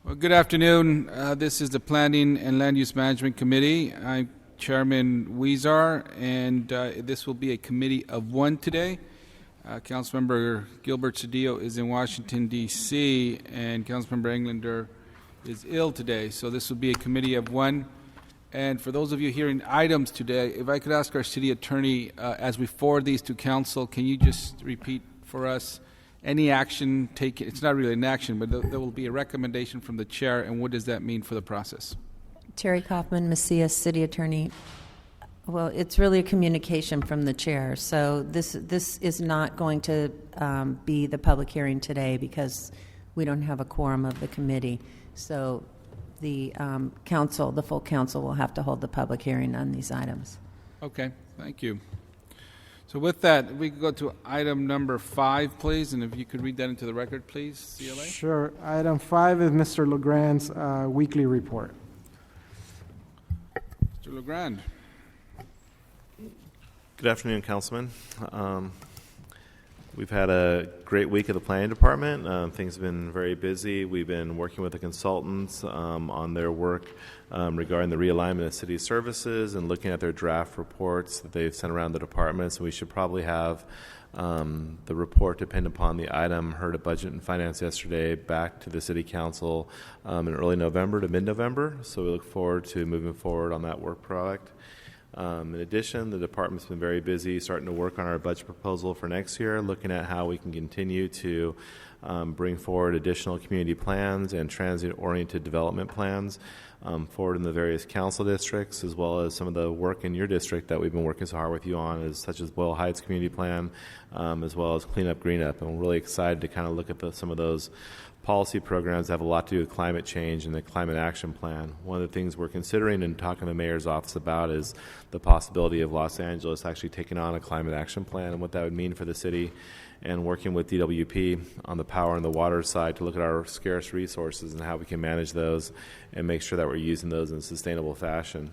Well, good afternoon. This is the Planning and Land Use Management Committee. I'm Chairman Huizar, and this will be a committee of one today. Councilmember Gilbert Cedillo is in Washington, D.C., and Councilmember Englander is ill today, so this will be a committee of one. And for those of you hearing items today, if I could ask our city attorney, as we forward these to council, can you just repeat for us any action taken? It's not really an action, but there will be a recommendation from the chair, and what does that mean for the process? Terry Kaufman, Macias, City Attorney. Well, it's really a communication from the chair. So this is not going to be the public hearing today because we don't have a quorum of the committee. So the council, the full council, will have to hold the public hearing on these items. Okay, thank you. So with that, we can go to item number 5, please, and if you could read that into the record, please, CLA. Sure. Item 5 is Mr. LeGrand's weekly report. Mr. LeGrand. Good afternoon, Councilman. We've had a great week at the Planning Department. Things have been very busy. We've been working with the consultants on their work regarding the realignment of city services and looking at their draft reports that they've sent around the departments. We should probably have the report, depending upon the item heard at Budget and Finance yesterday, back to the City Council in early November to mid-November. So we look forward to moving forward on that work product. In addition, the department's been very busy starting to work on our budget proposal for next year, looking at how we can continue to bring forward additional community plans and transit-oriented development plans forward in the various council districts, as well as some of the work in your district that we've been working so hard with you on, such as Boyle Heights Community Plan, as well as Clean Up, Green Up. And we're really excited to kind of look at some of those policy programs that have a lot to do with climate change and the climate action plan. One of the things we're considering and talking to the mayor's office about is the possibility of Los Angeles actually taking on a climate action plan and what that would mean for the city, and working with DWP on the power and the water side to look at our scarce resources and how we can manage those and make sure that we're using those in a sustainable fashion.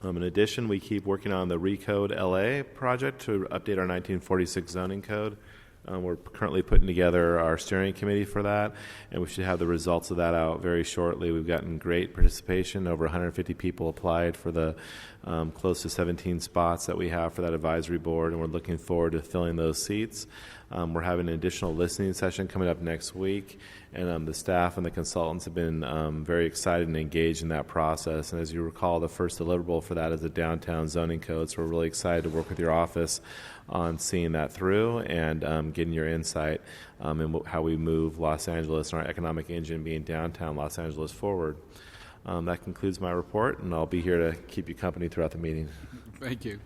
In addition, we keep working on the Recode LA project to update our 1946 zoning code. We're currently putting together our steering committee for that, and we should have the results of that out very shortly. We've gotten great participation. Over 150 people applied for the close to 17 spots that we have for that advisory board, and we're looking forward to filling those seats. We're having an additional listening session coming up next week, and the staff and the consultants have been very excited and engaged in that process. And as you recall, the first deliverable for that is the downtown zoning code, so we're really excited to work with your office on seeing that through and getting your insight in how we move Los Angeles and our economic engine being downtown Los Angeles forward. That concludes my report, and I'll be here to keep you company throughout the meeting. Thank you.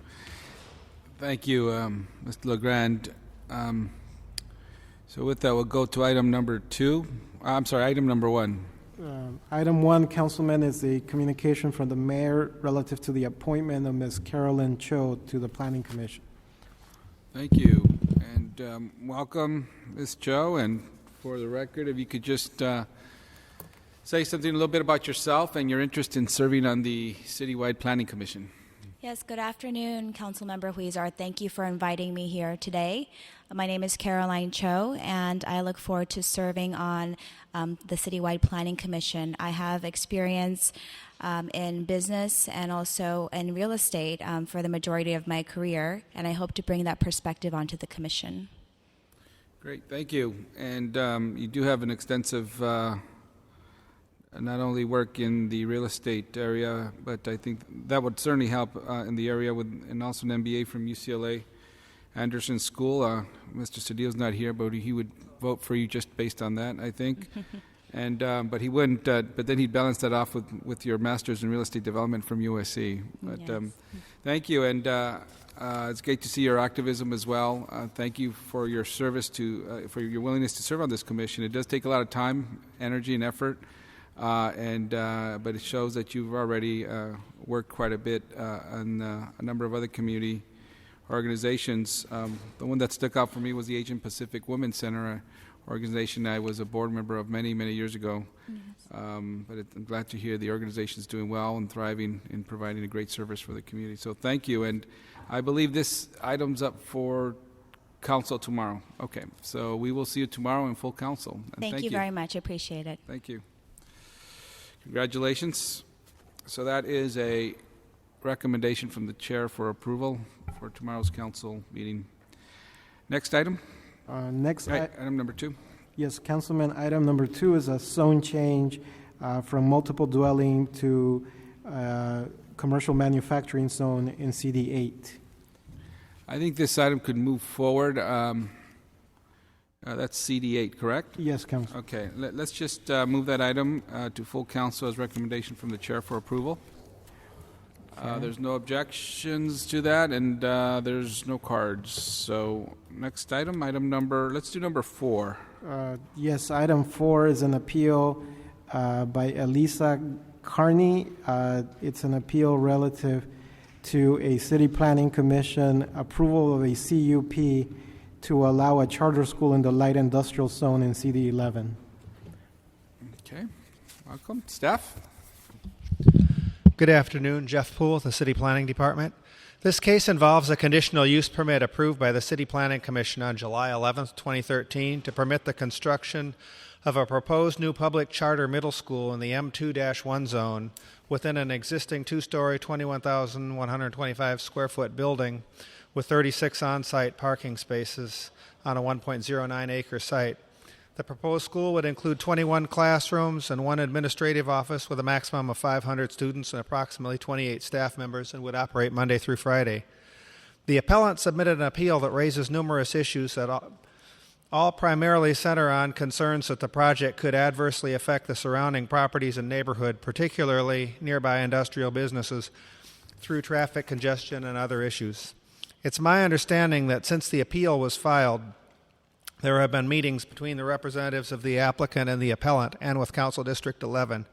Thank you, Mr. LeGrand. So with that, we'll go to item number 2. Item number 1. Item 1, Councilman, is the communication from the mayor relative to the appointment of Ms. Carolyn Cho to the Planning Commission. Thank you, and welcome, Ms. Cho. And for the record, if you could just say something a little bit about yourself and your interest in serving on the Citywide Planning Commission. Yes, good afternoon, Councilmember Huizar. Thank you for inviting me here today. My name is Caroline Cho, and I look forward to serving on the Citywide Planning Commission. I have experience in business and also in real estate for the majority of my career, and I hope to bring that perspective onto the commission. Great, thank you. And you do have an extensive not only work in the real estate area, but I think that would certainly help in the area and also an MBA from UCLA Anderson School. Mr. Cedillo's not here, but he would vote for you just based on that, I think. And but he wouldn't. But then he'd balance that off with your master's in real estate development from USC. But Yes. Thank you, and it's great to see your activism as well. Thank you for your service for your willingness to serve on this commission. It does take a lot of time, energy, and effort. But it shows that you've already worked quite a bit on a number of other community organizations. The one that stuck out for me was the Asian Pacific Women's Center organization I was a board member of many, many years ago. Yes. But I'm glad to hear the organization is doing well and thriving and providing a great service for the community. So thank you. And I believe this item's up for council tomorrow. Okay, so we will see you tomorrow in full council. And Thank you very much. I appreciate it. Thank you. Congratulations. So that is a recommendation from the chair for approval for tomorrow's council meeting. Next item, item number 2. Yes, Councilman, item number 2 is a zone change from multiple dwelling to commercial manufacturing zone in CD 8. I think this item could move forward. That's CD 8, correct? Yes, Council. Okay, let's just move that item to full council as recommendation from the chair for approval. There's no objections to that, and there's no cards. So next item, let's do number 4. Yes, item 4 is an appeal by Elisa Carney. It's an appeal relative to a City Planning Commission approval of a CUP to allow a charter school in the light industrial zone in CD 11. Okay, welcome. Staff? Good afternoon, Jeff Poole with the City Planning Department. This case involves a conditional use permit approved by the City Planning Commission on July 11, 2013 to permit the construction of a proposed new public charter middle school in the M2-1 zone within an existing 2-story, 21,125 square foot building with 36 on-site parking spaces on a 1.09 acre site. The proposed school would include 21 classrooms and 1 administrative office with a maximum of 500 students and approximately 28 staff members, and would operate Monday through Friday. The appellant submitted an appeal that raises numerous issues that all primarily center on concerns that the project could adversely affect the surrounding properties and neighborhood, particularly nearby industrial businesses, through traffic congestion and other issues. It's my understanding that since the appeal was filed, there have been meetings between the representatives of the applicant and the appellant and with Council District 11,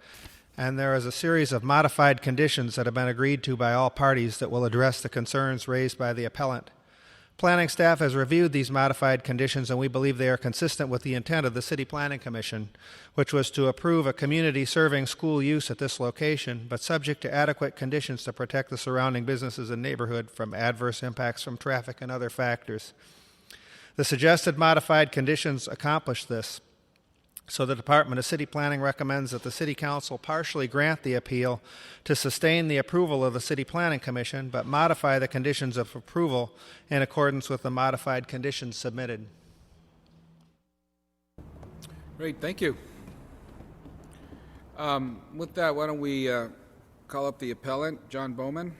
and there is a series of modified conditions that have been agreed to by all parties that will address the concerns raised by the appellant. Planning staff has reviewed these modified conditions, and we believe they are consistent with the intent of the City Planning Commission, which was to approve a community-serving school use at this location, but subject to adequate conditions to protect the surrounding businesses and neighborhood from adverse impacts from traffic and other factors. The suggested modified conditions accomplish this, so the Department of City Planning recommends that the City Council partially grant the appeal to sustain the approval of the City Planning Commission, but modify the conditions of approval in accordance with the modified conditions submitted. Great, thank you. With that, why don't we call up the appellant, John Bowman.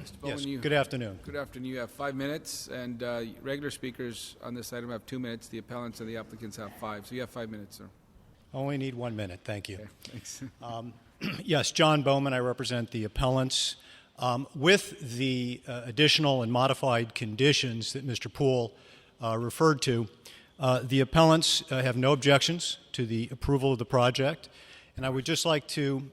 Mr. Bowman, Yes, good afternoon. Good afternoon. You have 5 minutes, and regular speakers on this item have 2 minutes. The appellants and the applicants have 5. So you have 5 minutes, sir. Only need 1 minute, thank you. Okay, thanks. Yes, John Bowman, I represent the appellants. With the additional and modified conditions that Mr. Poole referred to, the appellants have no objections to the approval of the project, and I would just like to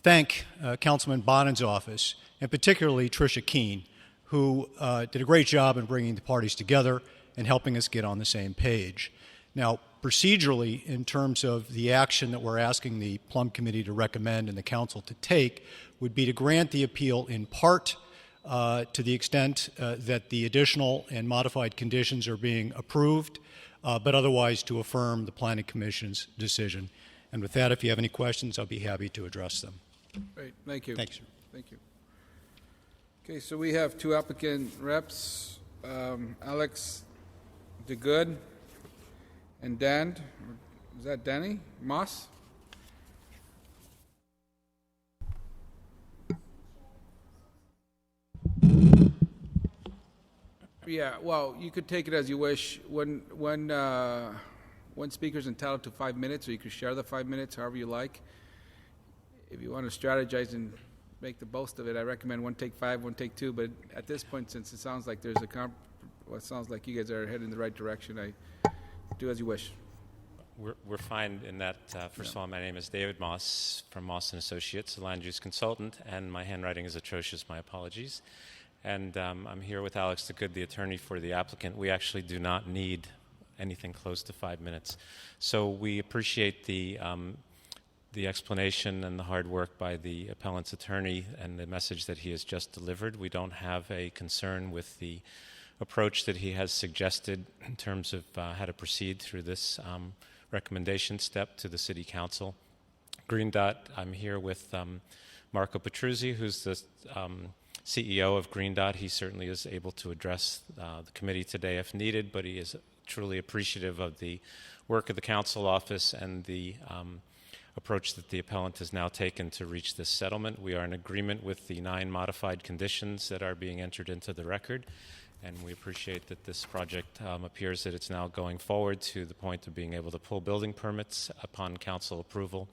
thank Councilman Bonin's office, and particularly Tricia Keene, who did a great job in bringing the parties together and helping us get on the same page. Now, procedurally, in terms of the action that we're asking the Plum Committee to recommend and the Council to take, would be to grant the appeal in part to the extent that the additional and modified conditions are being approved, but otherwise to affirm the Planning Commission's decision. And with that, if you have any questions, I'll be happy to address them. Great, thank you. Thanks, sir. Thank you. Okay, so we have 2 applicant reps, Alex DeGood and Dan, is that Danny Moss? Yeah, well, you could take it as you wish. One speaker's entitled to 5 minutes, or you could share the 5 minutes however you like. If you want to strategize and make the most of it, I recommend one take 5, one take 2. But at this point, since it sounds like there's it sounds like you guys are heading in the right direction, I do as you wish. We're fine in that. First of all, my name is David Moss from Moss & Associates, a land use consultant, and my handwriting is atrocious. My apologies. And I'm here with Alex DeGood, the attorney for the applicant. We actually do not need anything close to 5 minutes. So we appreciate the explanation and the hard work by the appellant's attorney and the message that he has just delivered. We don't have a concern with the approach that he has suggested in terms of how to proceed through this recommendation step to the City Council. Green Dot, I'm here with Marco Petruzzi, who's the CEO of Green Dot. He certainly is able to address the committee today if needed, but he is truly appreciative of the work of the council office and the approach that the appellant has now taken to reach this settlement. We are in agreement with the 9 modified conditions that are being entered into the record, and we appreciate that this project appears that it's now going forward to the point of being able to pull building permits upon council approval,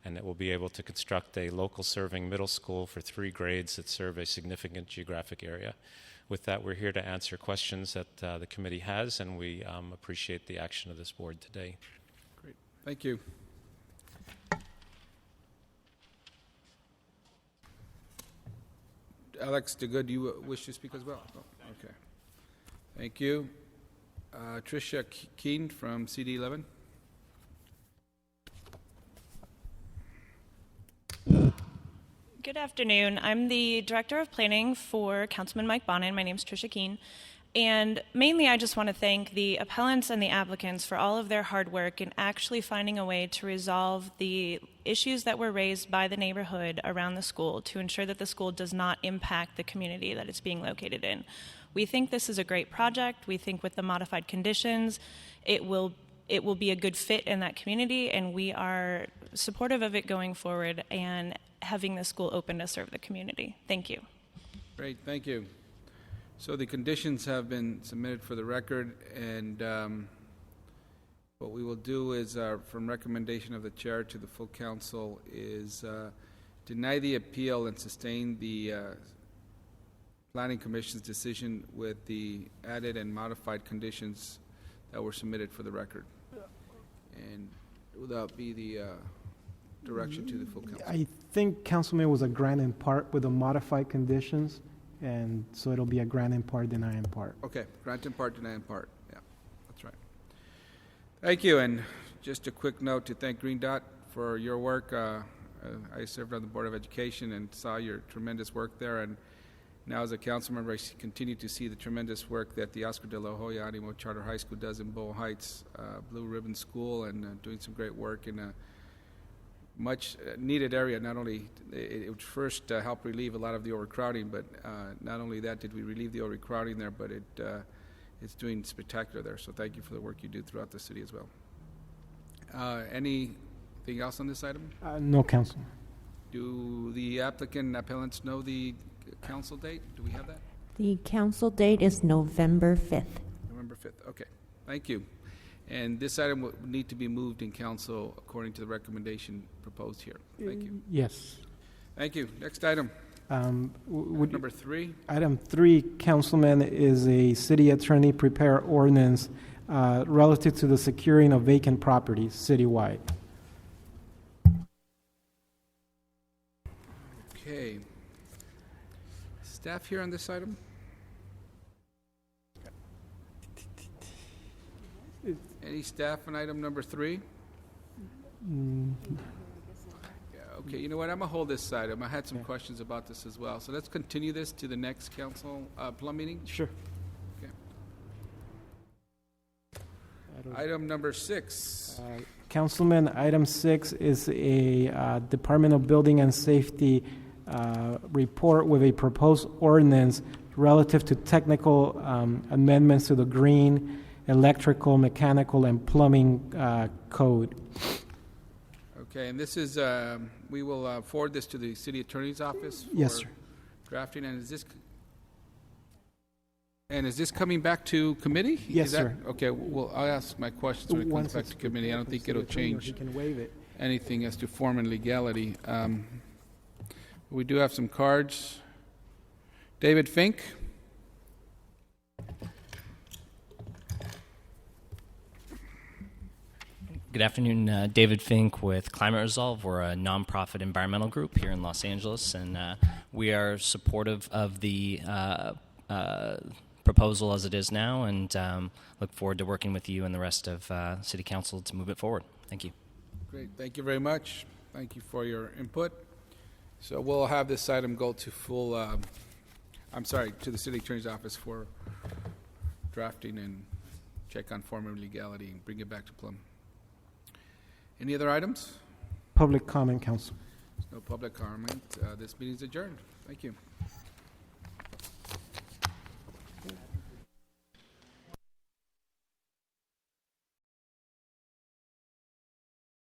and that we'll be able to construct a local serving middle school for 3 grades that serve a significant geographic area. With that, we're here to answer questions that the committee has, and we appreciate the action of this board today. Great. Thank you. Alex DeGood, do you wish to speak as well? Oh, okay. Thank you. Tricia Keene from CD11. Good afternoon. I'm the Director of Planning for Councilman Mike Bonin. My name is Tricia Keene. And mainly I just want to thank the appellants and the applicants for all of their hard work in actually finding a way to resolve the issues that were raised by the neighborhood around the school to ensure that the school does not impact the community that it's being located in. We think this is a great project. We think with the modified conditions, it will be a good fit in that community, and we are supportive of it going forward and having the school open to serve the community. Thank you. Great, thank you. So the conditions have been submitted for the record, and what we will do is, from recommendation of the chair to the full council, is deny the appeal and sustain the Planning Commission's decision with the added and modified conditions that were submitted for the record. And will that be the direction to the full council? I think, Councilman, was a grant in part with the modified conditions, and so it'll be a grant in part, deny in part. Okay, grant in part, deny in part. Yeah, that's right. Thank you, and just a quick note to thank Green Dot for your work. I served on the Board of Education and saw your tremendous work there, and now as a council member, I continue to see the tremendous work that the Oscar de la Hoya Animo Charter High School does in Bow Heights, Blue Ribbon School, and doing some great work in a much needed area. Not only it would first help relieve a lot of the overcrowding, but not only that did we relieve the overcrowding there, but it's doing spectacular there. So thank you for the work you do throughout the city as well. Anything else on this item? No, Council. Do the applicant and appellants know the council date? Do we have that? The council date is November 5th. November 5th. Okay. Thank you. And this item will need to be moved in council according to the recommendation proposed here. Thank you. Yes. Thank you. Next item. Number 3. Item 3, Councilman, is a city attorney prepare ordinance relative to the securing of vacant properties citywide. Okay. Staff here on this item? Any staff on item number 3? Yeah, okay, you know what? I'm going to hold this item. I had some questions about this as well. So let's continue this to the next council plum meeting. Sure. Okay. Item number 6. Councilman, item 6 is a Department of Building and Safety report with a proposed ordinance relative to technical amendments to the green, electrical, mechanical, and plumbing code. Okay, and this is, we will forward this to the city attorney's office for Yes, sir. drafting. And is this coming back to committee? Yes, Is that, sir. Okay, well, I'll ask my questions when it comes Once back it's to committee. I don't think prepared it'll from city attorney, change he can waive it. anything as to form and legality. We do have some cards. David Fink. Good afternoon, David Fink with Climate Resolve. We're a nonprofit environmental group here in Los Angeles, and we are supportive of the proposal as it is now, and look forward to working with you and the rest of City Council to move it forward. Thank you. Great, thank you very much. Thank you for your input. So we'll have this item go to to the city attorney's office for drafting and check on form and legality and bring it back to Plum. Any other items? Public comment, Council. No public comment. This meeting is adjourned. Thank you.